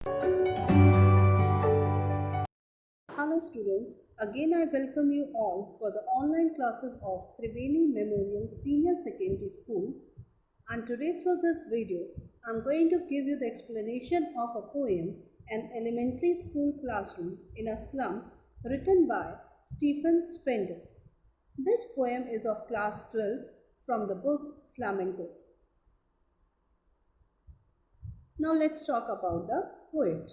Hello students, again I welcome you all for the online classes of Triveni Memorial Senior Secondary School, and today through this video I am going to give you the explanation of a poem, An Elementary School Classroom in a Slum, written by Stephen Spender. This poem is of class 12 from the book Flamenco. Now let's talk about the poet.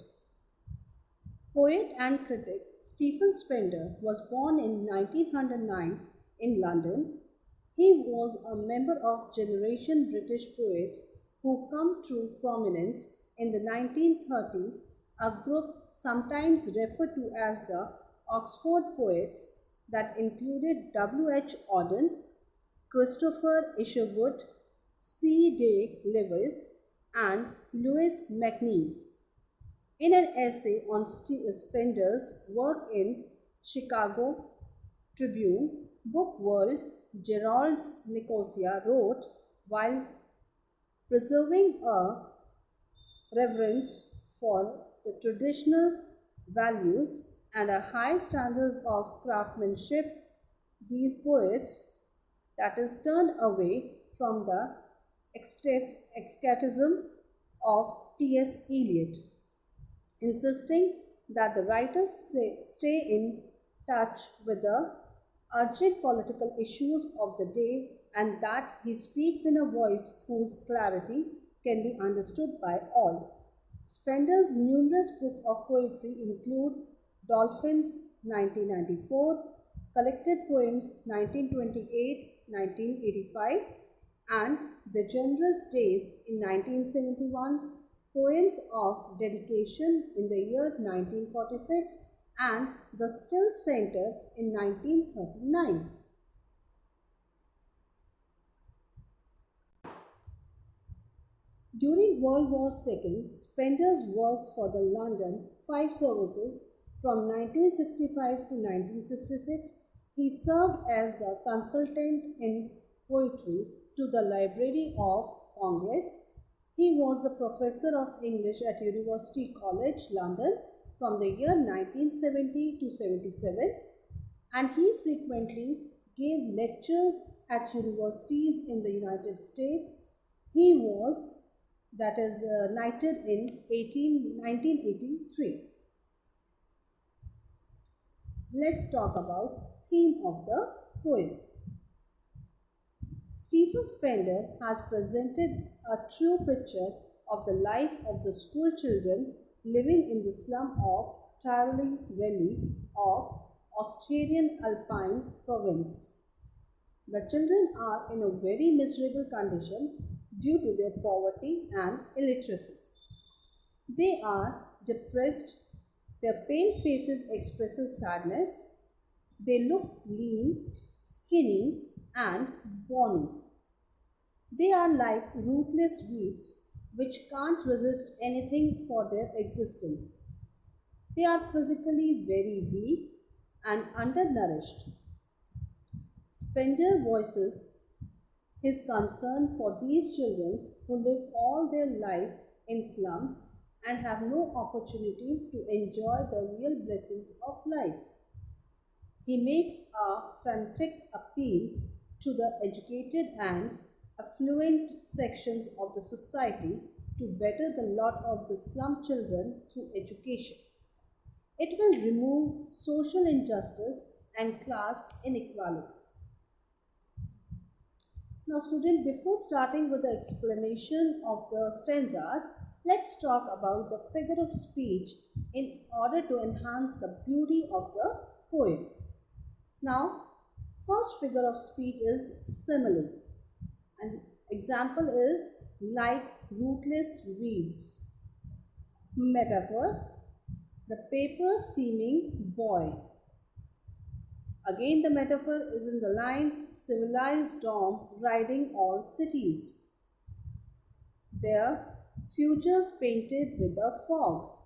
Poet and critic Stephen Spender was born in 1909 in London. He was a member of Generation British Poets who come to prominence in the 1930s, a group sometimes referred to as the Oxford Poets that included W. H. Auden, Christopher Isherwood, C. Day Lewis, and Louis MacNeice. In an essay on Spender's work in Chicago Tribune Book World, Gerald Nicosia wrote, while preserving a reverence for the traditional values and a high standards of craftsmanship, these poets, that is, turned away from the asceticism of T.S. Eliot, insisting that the writers stay in touch with the urgent political issues of the day and that he speaks in a voice whose clarity can be understood by all. Spender's numerous books of poetry include Dolphins 1994, Collected Poems 1928-1985, and The Generous Days in 1971, Poems of Dedication in the year 1946, and The Still Center in 1939. During World War II, Spender's worked for the London Five Services from 1965 to 1966. He served as the consultant in poetry to the Library of Congress. He was a professor of English at University College, London from the year 1970 to 77, and he frequently gave lectures at universities in the United States. He was knighted in 1983. Let's talk about theme of the poem. Stephen Spender has presented a true picture of the life of the school children living in the slum of Tyrolese Valley of Australian Alpine province. The children are in a very miserable condition due to their poverty and illiteracy. They are depressed, their pale faces expresses sadness, they look lean, skinny, and bony. They are like rootless weeds which can't resist anything for their existence. They are physically very weak and undernourished. Spender voices his concern for these children who live all their life in slums and have no opportunity to enjoy the real blessings of life. He makes a frantic appeal to the educated and affluent sections of the society to better the lot of the slum children through education. It will remove social injustice and class inequality. Now student, before starting with the explanation of the stanzas, let's talk about the figure of speech in order to enhance the beauty of the poem. Now, first figure of speech is simile. An example is like rootless weeds. Metaphor, the paper seeming boy. Again, the metaphor is in the line civilized Dom riding all cities. Their futures painted with a fog.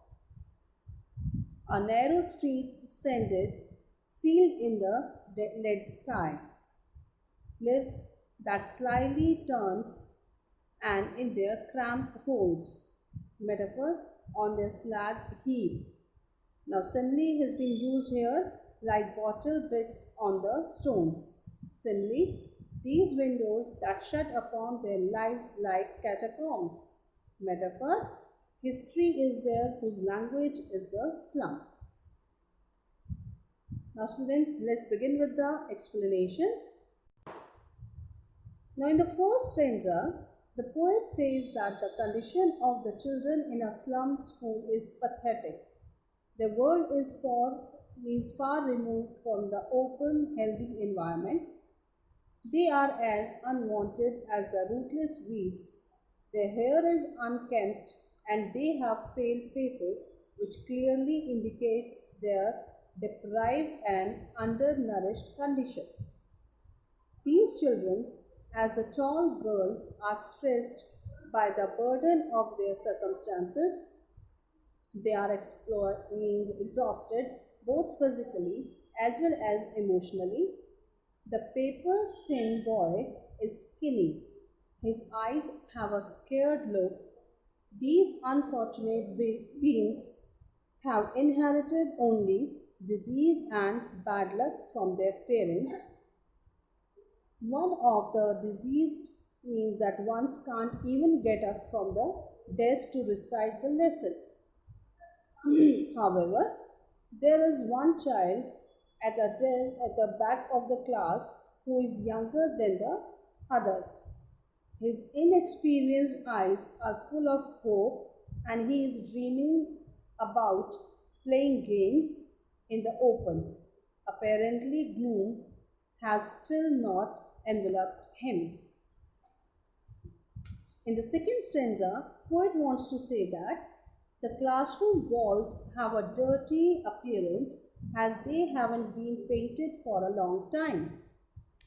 A narrow street scented, sealed in the lead sky. Lips that slyly turns and in their cramped holes. Metaphor, on their slagged heap. Now, simile has been used here like bottle bits on the stones. Simile, these windows that shut upon their lives like catacombs. Metaphor, history is there whose language is the slum. Now, students, let's begin with the explanation. Now, in the first stanza, the poet says that the condition of the children in a slum school is pathetic. The world is far removed from the open, healthy environment. They are as unwanted as the rootless weeds. Their hair is unkempt and they have pale faces, which clearly indicates their deprived and undernourished conditions. These children, as the tall girl, are stressed by the burden of their circumstances. They are exhausted both physically as well as emotionally. The paper thin boy is skinny. His eyes have a scared look. These unfortunate beings have inherited only disease and bad luck from their parents. One of the diseased means that ones can't even get up from the desk to recite the lesson. However, there is one child at the back of the class who is younger than the others. His inexperienced eyes are full of hope and he is dreaming about playing games in the open. Apparently, gloom has still not enveloped him. In the second stanza, poet wants to say that the classroom walls have a dirty appearance as they haven't been painted for a long time.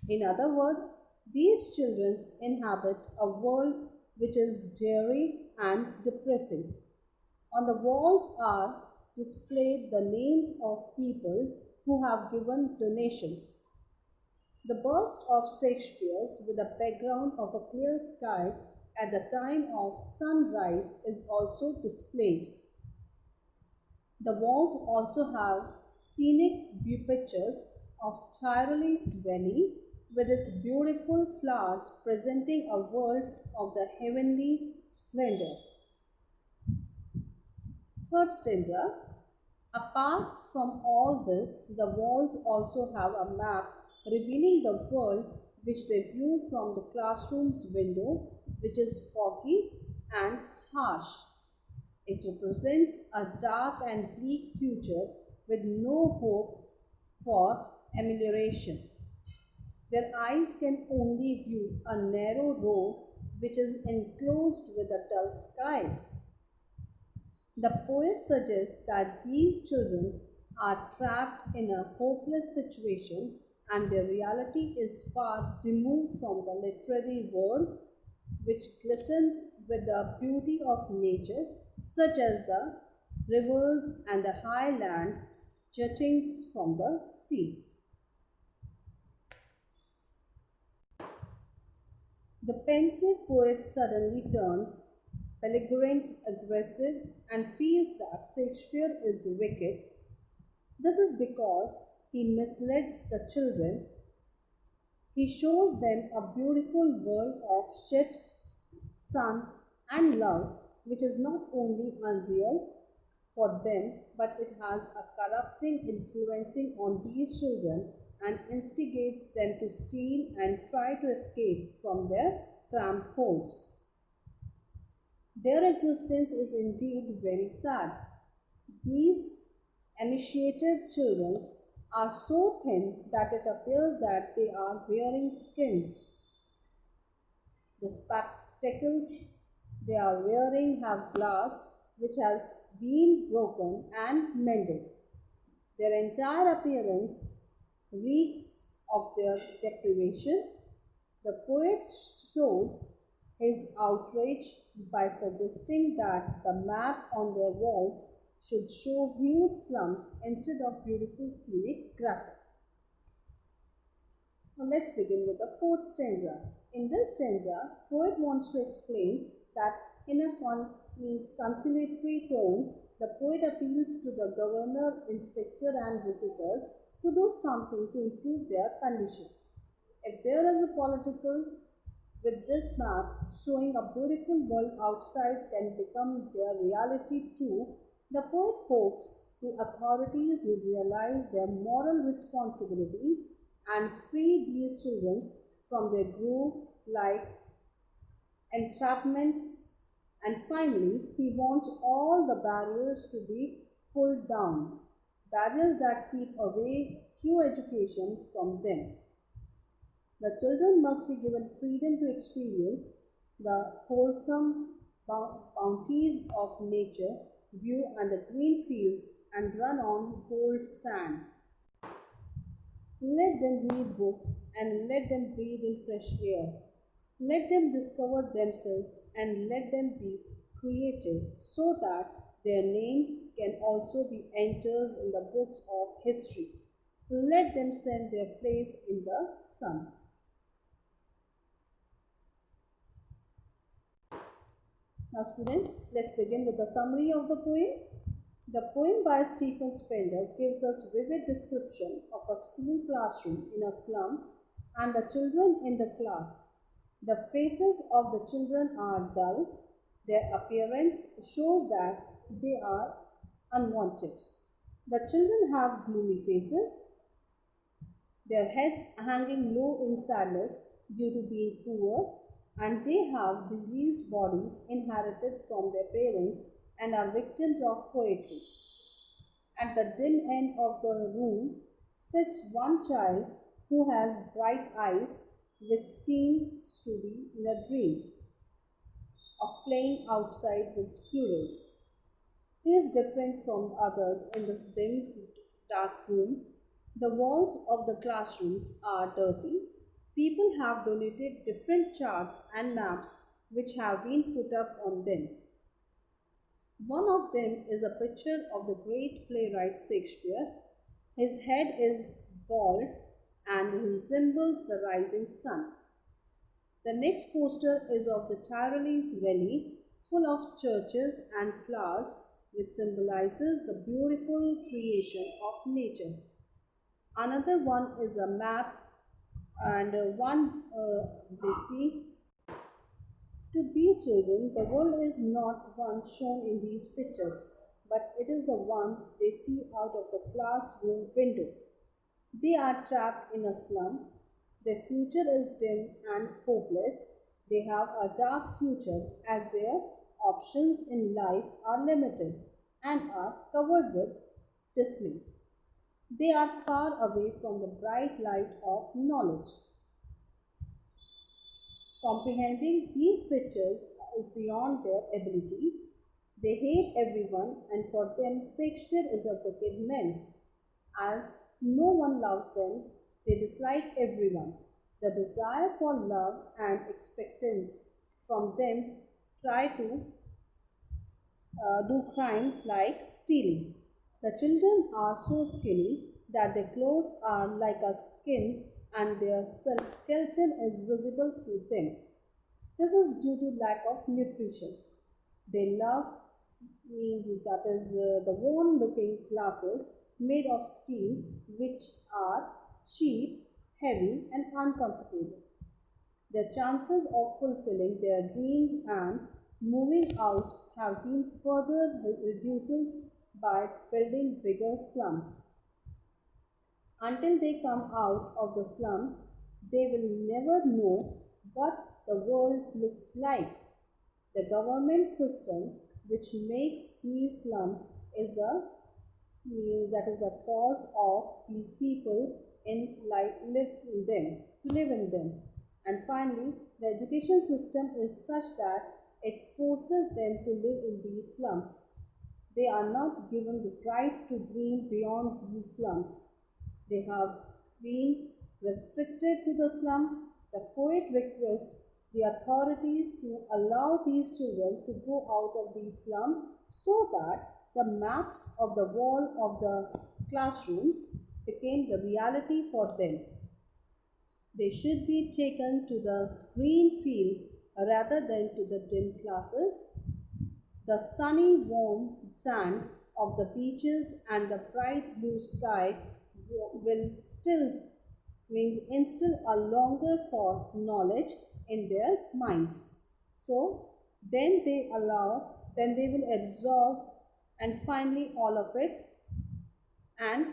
In other words, these children inhabit a world which is dreary and depressing. On the walls are displayed the names of people who have given donations. The bust of Shakespeare with a background of a clear sky at the time of sunrise is also displayed. The walls also have scenic view pictures of Tyrolese Valley with its beautiful flowers presenting a world of the heavenly splendor. Third stanza. Apart from all this, the walls also have a map revealing the world which they view from the classroom's window, which is foggy and harsh. It represents a dark and bleak future with no hope for amelioration. Their eyes can only view a narrow road which is enclosed with a dull sky. The poet suggests that these children are trapped in a hopeless situation and their reality is far removed from the literary world, which glistens with the beauty of nature, such as the rivers and the highlands jutting from the sea. The pensive poet suddenly turns belligerent, aggressive, and feels that Shakespeare is wicked. This is because he misleads the children. He shows them a beautiful world of ships, sun, and love, which is not only unreal for them, but it has a corrupting influencing on these children and instigates them to steal and try to escape from their cramped holes. Their existence is indeed very sad. These emaciated children are so thin that it appears that they are wearing skins. The spectacles they are wearing have glass which has been broken and mended. Their entire appearance reeks of their deprivation. The poet shows his outrage by suggesting that the map on their walls should show huge slums instead of beautiful scenic graphic. Now let's begin with the fourth stanza. In this stanza, poet wants to explain that in a means conciliatory tone, the poet appeals to the governor, inspector, and visitors to do something to improve their condition. If there is a political, with this map showing a beautiful world outside can become their reality too, the poet hopes the authorities would realize their moral responsibilities and free these children from their groove like entrapments. And finally, he wants all the barriers to be pulled down, barriers that keep away true education from them. The children must be given freedom to experience the wholesome bounties of nature, view and the green fields, and run on gold sand. Let them read books and let them breathe in fresh air. Let them discover themselves and let them be creative so that their names can also be entered in the books of history. Let them send their place in the sun. Now, students, let's begin with the summary of the poem. The poem by Stephen Spender gives us vivid description of a school classroom in a slum and the children in the class. The faces of the children are dull. Their appearance shows that they are unwanted. The children have gloomy faces, their heads hanging low in sadness due to being poor, and they have diseased bodies inherited from their parents and are victims of poetry. At the dim end of the room sits one child who has bright eyes, which seems to be in a dream of playing outside with squirrels. He is different from others in this dim, dark room. The walls of the classrooms are dirty. People have donated different charts and maps which have been put up on them. One of them is a picture of the great playwright Shakespeare. His head is bald and resembles the rising sun. The next poster is of the Tyrolese Valley, full of churches and flowers, which symbolizes the beautiful creation of nature. Another one is a map, and one they see to these children, the world is not one shown in these pictures, but it is the one they see out of the classroom window. They are trapped in a slum. Their future is dim and hopeless. They have a dark future as their options in life are limited and are covered with dismay. They are far away from the bright light of knowledge. Comprehending these pictures is beyond their abilities. They hate everyone, and for them, Shakespeare is a wicked man. As no one loves them, they dislike everyone. The desire for love and expectance from them try to do crime like stealing. The children are so skinny that their clothes are like a skin and their skeleton is visible through them. This is due to lack of nutrition. They love means that is the worn looking glasses made of steel which are cheap, heavy and uncomfortable. Their chances of fulfilling their dreams and moving out have been further reduced by building bigger slums. Until they come out of the slum, they will never know what the world looks like. The government system which makes these slums is the cause of these people in live in them. And finally, the education system is such that it forces them to live in these slums. They are not given the right to dream beyond these slums. They have been restricted to the slum. The poet requests the authorities to allow these children to go out of these slums so that the maps of the wall of the classrooms became the reality for them. They should be taken to the green fields rather than to the dim classes. The sunny, warm sand of the beaches and the bright blue sky will still means instill a longer for knowledge in their minds. So then they will absorb and finally all of it, and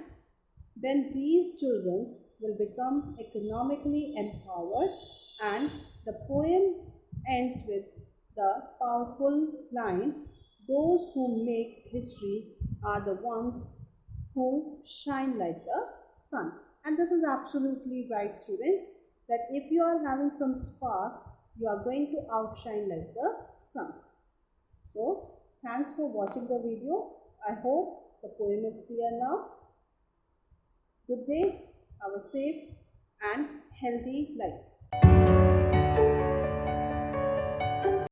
then these children will become economically empowered. And the poem ends with the powerful line, those who make history are the ones who shine like the sun. And this is absolutely right, students, that if you are having some spark, you are going to outshine like the sun. So, thanks for watching the video. I hope the poem is clear now. Good day, have a safe and healthy life.